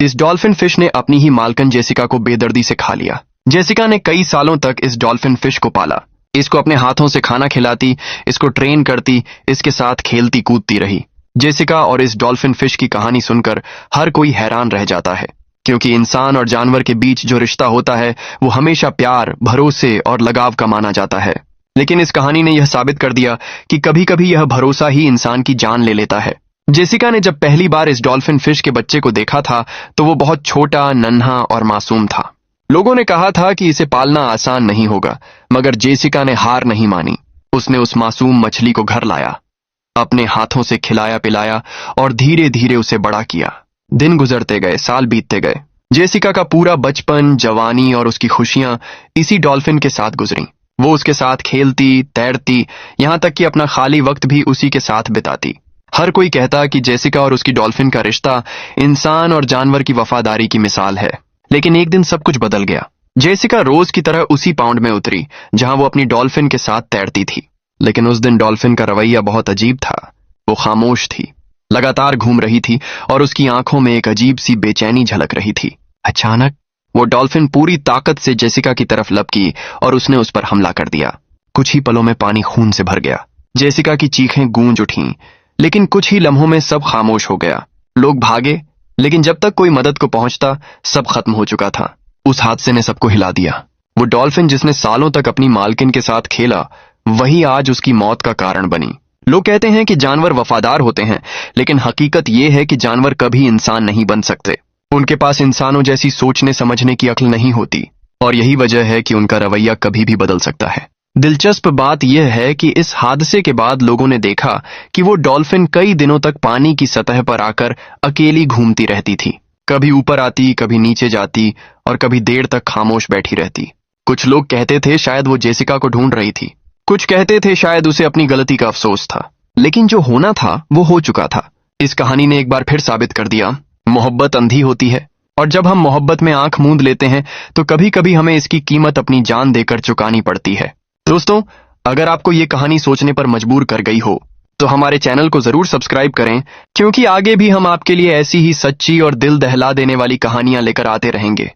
इस dolphin fish ने अपनी ही मालकिन जेसिका को बेदर्दी से खा लिया। जेसिका ने कई सालों तक इस डॉल्फिन फिश को पाला, इसको अपने हाथों से खाना खिलाती, इसको ट्रेन करती, इसके साथ खेलती कूदती रही। जेसिका और इस डॉल्फिन फिश की कहानी सुनकर हर कोई हैरान रह जाता है, क्योंकि इंसान और जानवर के बीच जो रिश्ता होता है वो हमेशा प्यार, भरोसे और लगाव का माना जाता है। लेकिन इस कहानी ने यह साबित कर दिया कि कभी कभी यह भरोसा ही इंसान की जान ले लेता है। जेसिका ने जब पहली बार इस डॉल्फिन फिश के बच्चे को देखा था तो वो बहुत छोटा, नन्हा और मासूम था। लोगों ने कहा था कि इसे पालना आसान नहीं होगा, मगर जेसिका ने हार नहीं मानी। उसने उस मासूम मछली को घर लाया, अपने हाथों से खिलाया पिलाया और धीरे धीरे उसे बड़ा किया। दिन गुजरते गए, साल बीतते गए। जेसिका का पूरा बचपन, जवानी और उसकी खुशियां इसी डॉल्फिन के साथ गुजरी। वो उसके साथ खेलती, तैरती, यहां तक कि अपना खाली वक्त भी उसी के साथ बिताती। हर कोई कहता कि जेसिका और उसकी डॉल्फिन का रिश्ता इंसान और जानवर की वफादारी की मिसाल है। लेकिन एक दिन सब कुछ बदल गया। जेसिका रोज की तरह उसी पाउंड में उतरी जहां वो अपनी डॉल्फिन के साथ तैरती थी। लेकिन उस दिन डॉल्फिन का रवैया बहुत अजीब था। वो खामोश थी, लगातार घूम रही थी और उसकी आंखों में एक अजीब सी बेचैनी झलक रही थी। अचानक वो डॉल्फिन पूरी ताकत से जेसिका की तरफ लपकी और उसने उस पर हमला कर दिया। कुछ ही पलों में पानी खून से भर गया। जेसिका की चीखें गूंज उठीं, लेकिन कुछ ही लम्हों में सब खामोश हो गया। लोग भागे, लेकिन जब तक कोई मदद को पहुंचता सब खत्म हो चुका था। उस हादसे ने सबको हिला दिया। वो डॉल्फिन जिसने सालों तक अपनी मालकिन के साथ खेला, वही आज उसकी मौत का कारण बनी। लोग कहते हैं कि जानवर वफादार होते हैं, लेकिन हकीकत यह है कि जानवर कभी इंसान नहीं बन सकते। उनके पास इंसानों जैसी सोचने समझने की अक्ल नहीं होती, और यही वजह है कि उनका रवैया कभी भी बदल सकता है। दिलचस्प बात यह है कि इस हादसे के बाद लोगों ने देखा कि वो डॉल्फिन कई दिनों तक पानी की सतह पर आकर अकेली घूमती रहती थी। कभी ऊपर आती, कभी नीचे जाती और कभी देर तक खामोश बैठी रहती। कुछ लोग कहते थे शायद वो जेसिका को ढूंढ रही थी, कुछ कहते थे शायद उसे अपनी गलती का अफसोस था। लेकिन जो होना था वो हो चुका था। इस कहानी ने एक बार फिर साबित कर दिया, मोहब्बत अंधी होती है, और जब हम मोहब्बत में आंख मूंद लेते हैं तो कभी कभी हमें इसकी कीमत अपनी जान देकर चुकानी पड़ती है। दोस्तों, अगर आपको ये कहानी सोचने पर मजबूर कर गई हो तो हमारे चैनल को जरूर सब्सक्राइब करें, क्योंकि आगे भी हम आपके लिए ऐसी ही सच्ची और दिल दहला देने वाली कहानियां लेकर आते रहेंगे।